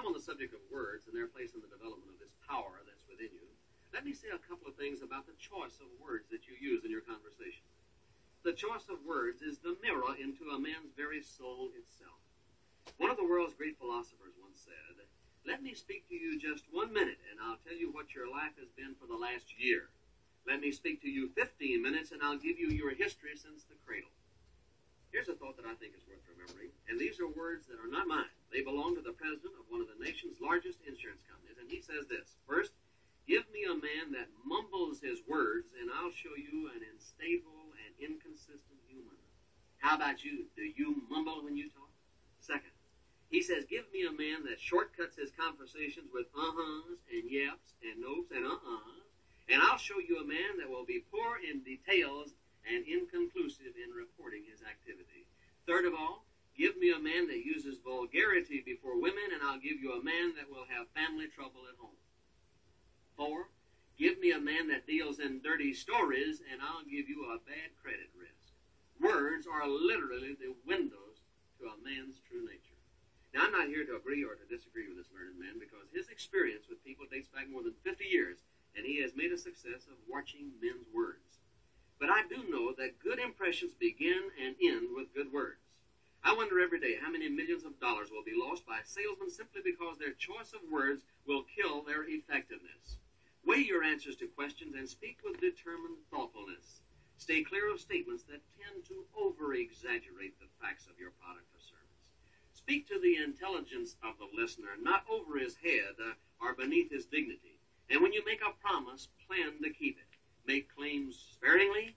I'm on the subject of words and their place in the development of this power that's within you, let me say a couple of things about the choice of words that you use in your conversation. The choice of words is the mirror into a man's very soul itself. One of the world's great philosophers once said, "Let me speak to you just 1 minute, and I'll tell you what your life has been for the last year. Let me speak to you 15 minutes, and I'll give you your history since the cradle." Here's a thought that I think is worth remembering, and these are words that are not mine. They belong to the president of one of the nation's largest insurance companies, and he says this: "First, give me a man that mumbles his words, and I'll show you an unstable and inconsistent human." How about you? Do you mumble when you talk? Second, he says, "Give me a man that shortcuts his conversations with uh-huhs and yeps and nopes and uh-uhs, and I'll show you a man that will be poor in details and inconclusive in reporting his activity." Third of all, give me a man that uses vulgarity before women, and I'll give you a man that will have family trouble at home. 4, give me a man that deals in dirty stories, and I'll give you a bad credit risk. Words are literally the windows to a man's true nature. Now, I'm not here to agree or to disagree with this learned man, because his experience with people dates back more than 50 years, and he has made a success of watching men's words. But I do know that good impressions begin and end with good words. I wonder every day how many millions of dollars will be lost by salesmen simply because their choice of words will kill their effectiveness. Weigh your answers to questions and speak with determined thoughtfulness. Stay clear of statements that tend to over-exaggerate the facts of your product or service. Speak to the intelligence of the listener, not over his head or beneath his dignity. And when you make a promise, plan to keep it. Make claims sparingly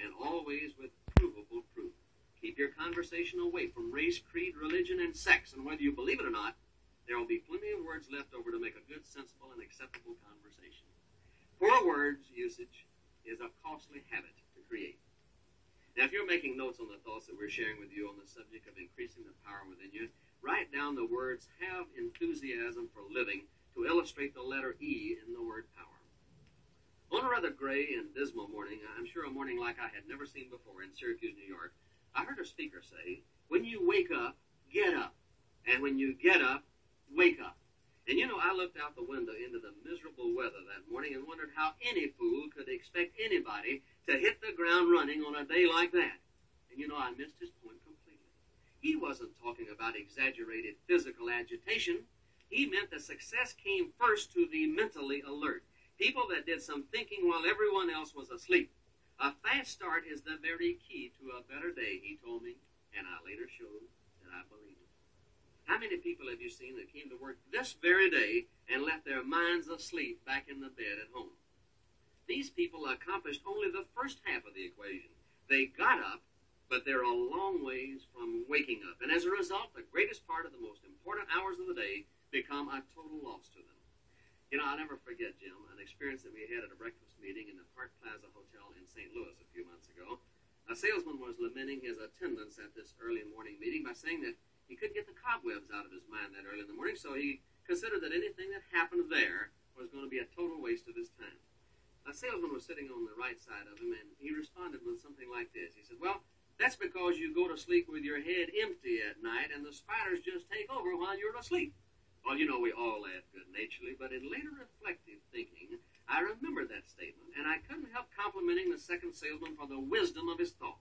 and always with provable proof. Keep your conversation away from race, creed, religion, and sex, and whether you believe it or not, there will be plenty of words left over to make a good, sensible, and acceptable conversation. Poor words usage is a costly habit to create. Now, if you're making notes on the thoughts that we're sharing with you on the subject of increasing the power within you, write down the words "have enthusiasm for living" to illustrate the letter E in the word power. On a rather gray and dismal morning, I'm sure a morning like I had never seen before in Syracuse, New York, I heard a speaker say, "When you wake up, get up. And when you get up, wake up." And you know, I looked out the window into the miserable weather that morning and wondered how any fool could expect anybody to hit the ground running on a day like that. And you know, I missed his point completely. He wasn't talking about exaggerated physical agitation. He meant that success came first to the mentally alert, people that did some thinking while everyone else was asleep. A fast start is the very key to a better day, he told me, and I later showed that I believed it. How many people have you seen that came to work this very day and left their minds asleep back in the bed at home? These people accomplished only the first half of the equation. They got up, but they're a long ways from waking up, and as a result, the greatest part of the most important hours of the day become a total loss to them. You know, I'll never forget, Jim, an experience that we had at a breakfast meeting in the Park Plaza Hotel in St. Louis a few months ago. A salesman was lamenting his attendance at this early morning meeting by saying that he couldn't get the cobwebs out of his mind that early in the morning, so he considered that anything that happened there was going to be a total waste of his time. A salesman was sitting on the right side of him, and he responded with something like this. He said, "Well, that's because you go to sleep with your head empty at night, and the spiders just take over while you're asleep." Well, you know, we all laugh good-naturedly, but in later reflective thinking, I remembered that statement, and I couldn't help complimenting the second salesman for the wisdom of his thought.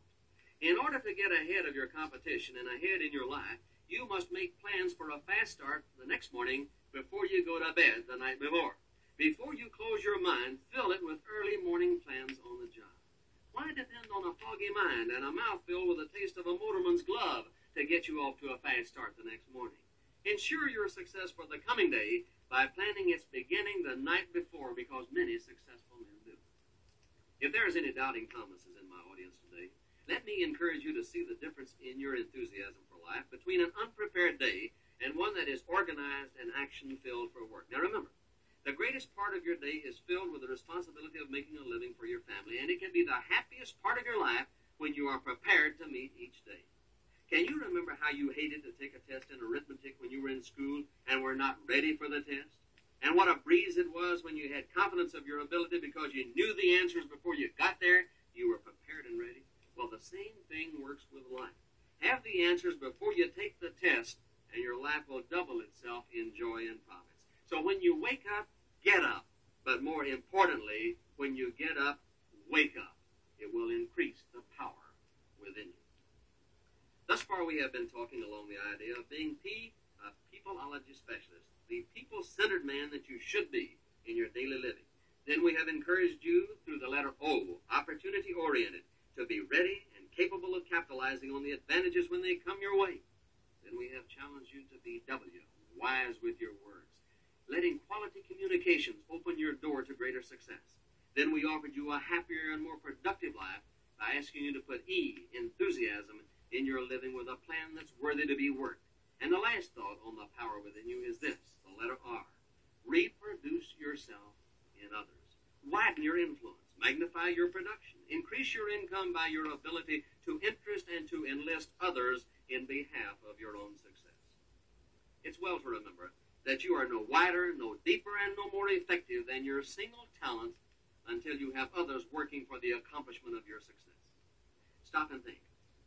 In order to get ahead of your competition and ahead in your life, you must make plans for a fast start the next morning before you go to bed the night before. Before you close your mind, fill it with early morning plans on the job. Why depend on a foggy mind and a mouth filled with the taste of a motorman's glove to get you off to a fast start the next morning? Ensure your success for the coming day by planning its beginning the night before, because many successful men do. If there is any doubting Thomases in my audience today, let me encourage you to see the difference in your enthusiasm for life between an unprepared day and one that is organized and action-filled for work. Now remember, the greatest part of your day is filled with the responsibility of making a living for your family, and it can be the happiest part of your life when you are prepared to meet each day. Can you remember how you hated to take a test in arithmetic when you were in school and were not ready for the test? And what a breeze it was when you had confidence of your ability because you knew the answers before you got there, you were prepared and ready? Well, the same thing works with life. Have the answers before you take the test, and your life will double itself in joy and wake up, get up. But more importantly, when you get up, wake up. It will increase the power within you. Thus far, we have been talking along the idea of being a peopleology specialist, the people-centered man that you should be in your daily living. Then we have encouraged you through the letter O, opportunity-oriented, to be ready and capable of capitalizing on the advantages when they come your way. Then we have challenged you to be W, wise with your words, letting quality communications open your door to greater success. Then we offered you a happier and more productive life by asking you to put E, enthusiasm, in your living with a plan that's worthy to be worked. And the last thought on the power within you is this, the letter R. Reproduce yourself in others. Widen your influence. Magnify your production. Increase your income by your ability to interest and to enlist others in behalf of your own success. It's well to remember that you are no wider, no deeper, and no more effective than your single talent until you have others working for the accomplishment of your success. Stop and think.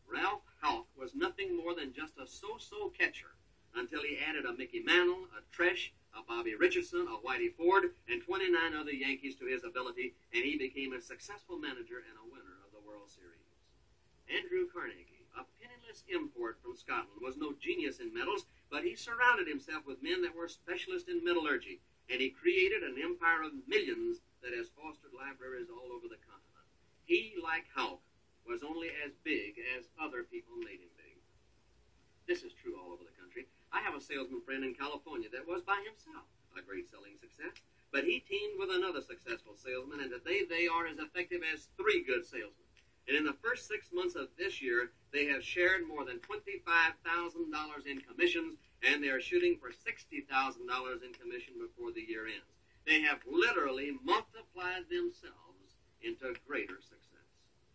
Ralph Houck was nothing more than just a so-so catcher until he added a Mickey Mantle, a Tresh, a Bobby Richardson, a Whitey Ford, and 29 other Yankees to his ability, and he became a successful manager and a winner of the World Series. Andrew Carnegie, a penniless import from Scotland, was no genius in metals, but he surrounded himself with men that were specialists in metallurgy, and he created an empire of millions that has fostered libraries all over the continent. He, like Houck, was only as big as other people made him big. This is true all over the country. I have a salesman friend in California that was by himself a great selling success, but he teamed with another successful salesman, and today they are as effective as 3 good salesmen. And in the first 6 months of this year, they have shared more than $25,000 in commissions, and they are shooting for $60,000 in commission before the year ends. They have literally multiplied themselves into greater success.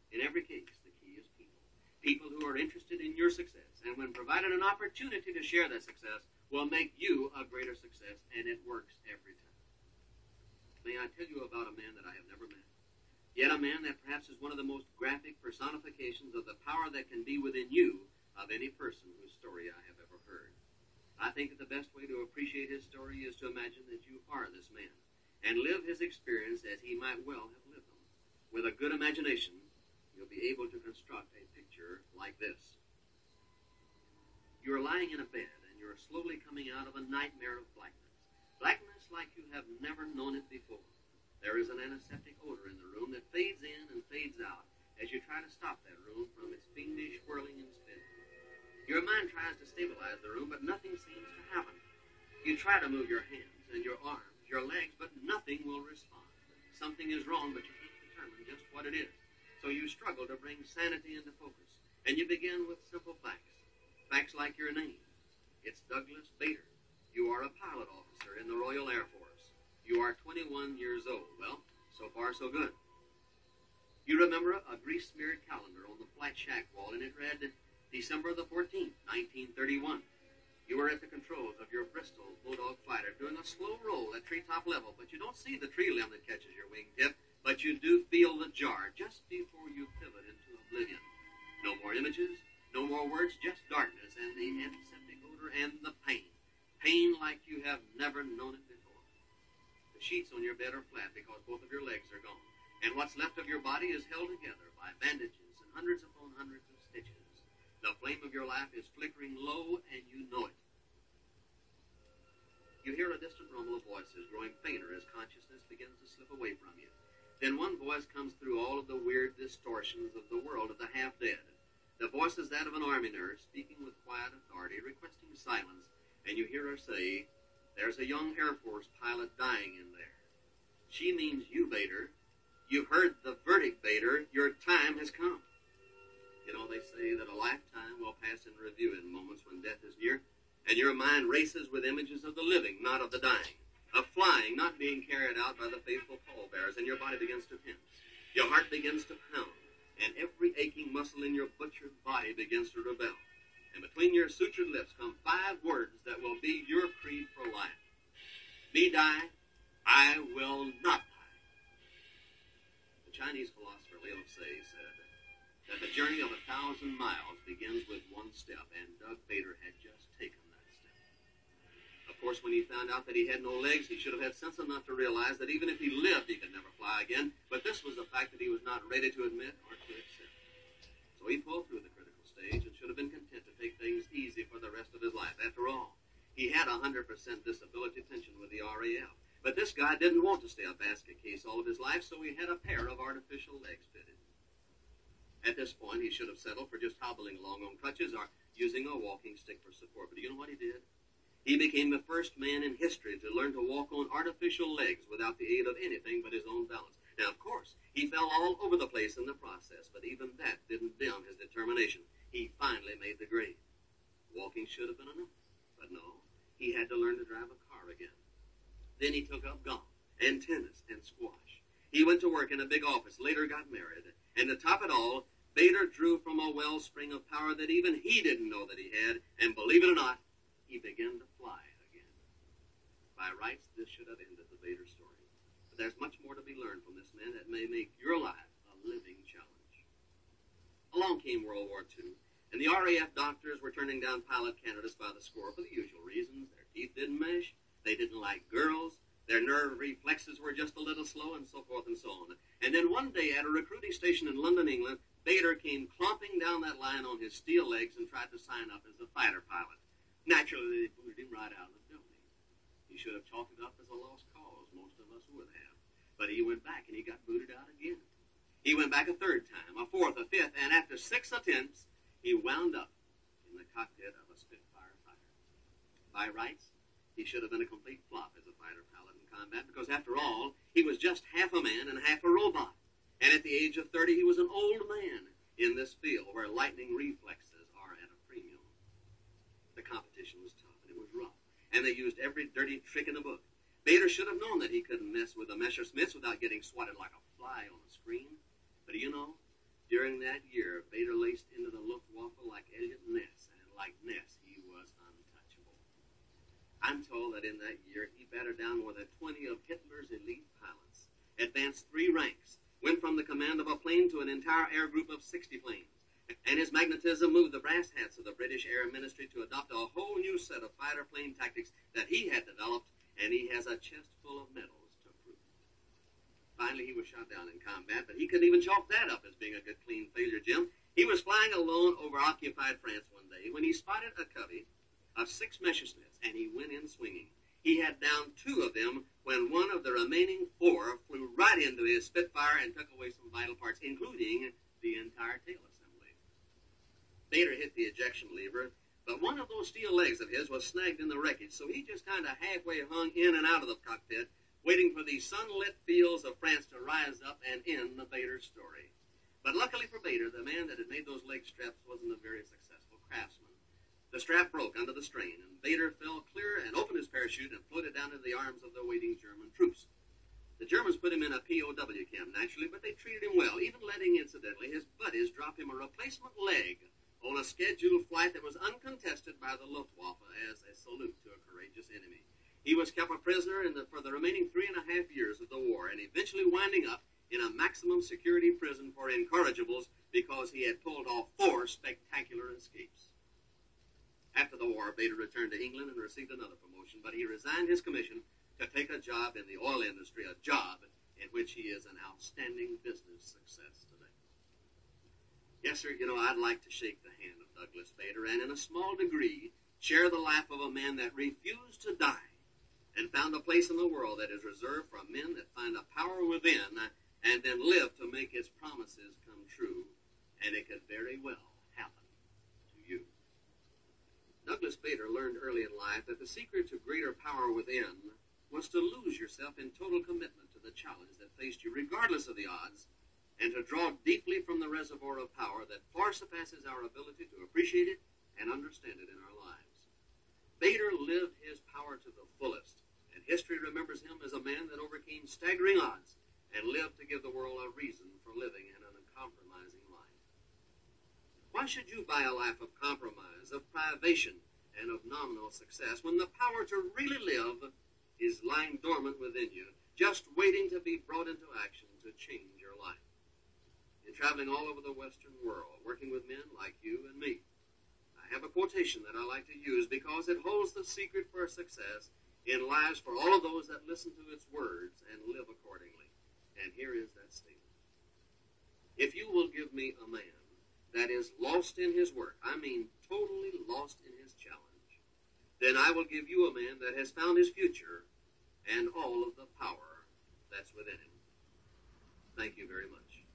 In every case, the key is people. People who are interested in your success, and when provided an opportunity to share that success, will make you a greater success, and it works every time. May I tell you about a man that I have never met, yet a man that perhaps is one of the most graphic personifications of the power that can be within you of any person whose story I have ever heard. I think that the best way to appreciate his story is to imagine that you are this man, and live his experience as he might well have lived them. With a good imagination, you'll be able to construct a picture like this. You're lying in a bed, and you're slowly coming out of a nightmare of blackness. Blackness like you have never known it before. There is an antiseptic odor in the room that fades in and fades out as you try to stop that room from its fiendish whirling and spinning. Your mind tries to stabilize the room, but nothing seems to happen. You try to move your hands and your arms, your legs, but nothing will respond. Something is wrong, but you can't determine just what it is. So you struggle to bring sanity into focus, and you begin with simple facts. Facts like your name. It's Douglas Bader. You are a pilot officer in the Royal Air Force. You are 21 years old. Well, so far so good. You remember a grease-smeared calendar on the flat shack wall, and it read December the 14th, 1931. You were at the controls of your Bristol Bulldog fighter doing a slow roll at treetop level, but you don't see the tree limb that catches your wingtip, but you do feel the jar just before you pivot into oblivion. No more images, no more words, just darkness and the antiseptic odor and the pain. Pain like you have never known it before. The sheets on your bed are flat because both of your legs are gone, and what's left of your body is held together by bandages and hundreds upon hundreds of stitches. The flame of your life is flickering low, and you know it. You hear a distant rumble of voices growing fainter as consciousness begins to slip away from you. Then one voice comes through all of the weird distortions of the world of the half-dead. The voice is that of an army nurse speaking with quiet authority, requesting silence, and you hear her say, "There's a young Air Force pilot dying in there." She means you, Bader. You've heard the verdict, Bader. Your time has come. You know, they say that a lifetime will pass in review in moments when death is near, and your mind races with images of the living, not of the dying. Of flying, not being carried out by the faithful pallbearers, and your body begins to tense. Your heart begins to pound, and every aching muscle in your butchered body begins to rebel. And between your sutured lips come 5 words that will be your creed for life. Me die, I will not die. The Chinese philosopher Lao Tse said that the journey of 1,000 miles begins with one step, and Doug Bader had just taken that step. A Of course, when he found out that he had no legs, he should have had sense enough to realize that even if he lived, he could never fly again. But this was a fact that he was not ready to admit or to accept. So he pulled through the critical stage and should have been content to take things easy for the rest of his life. After all, he had 100% disability pension with the RAF. But this guy didn't want to stay a basket case all of his life, so he had a pair of artificial legs fitted. At this point, he should have settled for just hobbling along on crutches or using a walking stick for support. But you know what he did? He became the first man in history to learn to walk on artificial legs without the aid of anything but his own balance. Now, of course, he fell all over the place in the process, but even that didn't dim his determination. He finally made the grade. Walking should have been enough, but no, he had to learn to drive a car again. Then he took up golf and tennis and squash. He went to work in a big office, later got married, and to top it all, Bader drew from a wellspring of power that even he didn't know that he had, and believe it or not, he began to fly again. By rights, this should have ended the Bader story. But there's much more to be learned from this man that may make your life a living challenge. Along came World War II, and the RAF doctors were turning down pilot candidates by the score for the usual reasons. Their teeth didn't mesh, they didn't like girls, their nerve reflexes were just a little slow, and so forth and so on. And then one day at a recruiting station in London, England, Bader came clomping down that line on his steel legs and tried to sign up as a fighter pilot. Naturally, they booted him right out of the building. He should have chalked it up as a lost cause. Most of us would have. But he went back and he got booted out again. He went back a third time, a fourth, a fifth, and after 6 attempts, he wound up in the cockpit of a Spitfire fighter. By rights, he should have been a complete flop as a fighter pilot in combat because, after all, he was just half a man and half a robot. And at the age of 30, he was an old man in this field where lightning reflexes are at a premium. The competition was tough, and it was rough, and they used every dirty trick in the book. Bader should have known that he couldn't mess with the Messerschmitts without getting swatted like a fly on a screen. But you know, during that year, Bader laced into the Luftwaffe like Elliot Ness, and like Ness, he was untouchable. I'm told that in that year, he battered down more than 20 of Hitler's elite pilots, advanced 3 ranks, went from the command of a plane to an entire air group of 60 planes. And his magnetism moved the brass hats of the British Air Ministry to adopt a whole new set of fighter plane tactics that he had developed, and he has a chest full of medals to prove it. Finally, he was shot down in combat, but he couldn't even chalk that up as being a good, clean failure, Jim. He was flying alone over occupied France one day when he spotted a covey of 6 Messerschmitts, and he went in swinging. He had down 2 of them when one of the remaining 4 flew right into his Spitfire and took away some vital parts, including the entire tail assembly. Bader hit the ejection lever, but one of those steel legs of his was snagged in the wreckage, so he just kind of halfway hung in and out of the cockpit, waiting for the sunlit fields of France to rise up and end the Bader story. But luckily for Bader, the man that had made those leg straps wasn't a very successful craftsman. The strap broke under the strain, and Bader fell clear and opened his parachute and floated down into the arms of the waiting German troops. The Germans put him in a POW camp, naturally, but they treated him well, even letting, incidentally, his buddies drop him a replacement leg on a scheduled flight that was uncontested by the Luftwaffe as a salute to a courageous enemy. He was kept a prisoner for the remaining 3.5 years of the war, and eventually winding up in a maximum security prison for incorrigibles because he had pulled off 4 spectacular escapes. After the war, Bader returned to England and received another promotion, but he resigned his commission to take a job in the oil industry, a job in which he is an outstanding business success today. Yes, sir, I'd like to shake the hand of Douglas Bader and, in a small degree, share the life of a man that refused to die and found a place in the world that is reserved for men that find a power within and then live to make his promises come true, and it could very well happen to you. Douglas Bader learned early in life that the secret to greater power within was to lose yourself in total commitment to the challenge that faced you, regardless of the odds, and to draw deeply from the reservoir of power that far surpasses our ability to appreciate it and understand it in our lives. Bader lived his power to the fullest, and history remembers him as a man that overcame staggering odds and lived to give the world a reason for living an uncompromising life. Why should you buy a life of compromise, of privation, and of nominal success when the power to really live is lying dormant within you, just waiting to be brought into action to change your life? In traveling all over the Western world, working with men like you and me, I I have a quotation that I like to use because it holds the secret for success in lives for all of those that listen to its words and live accordingly. And here is that statement. If you will give me a man that is lost in his work, I mean totally lost in his challenge, then I will give you a man that has found his future and all of the power that's within him. Thank you very much.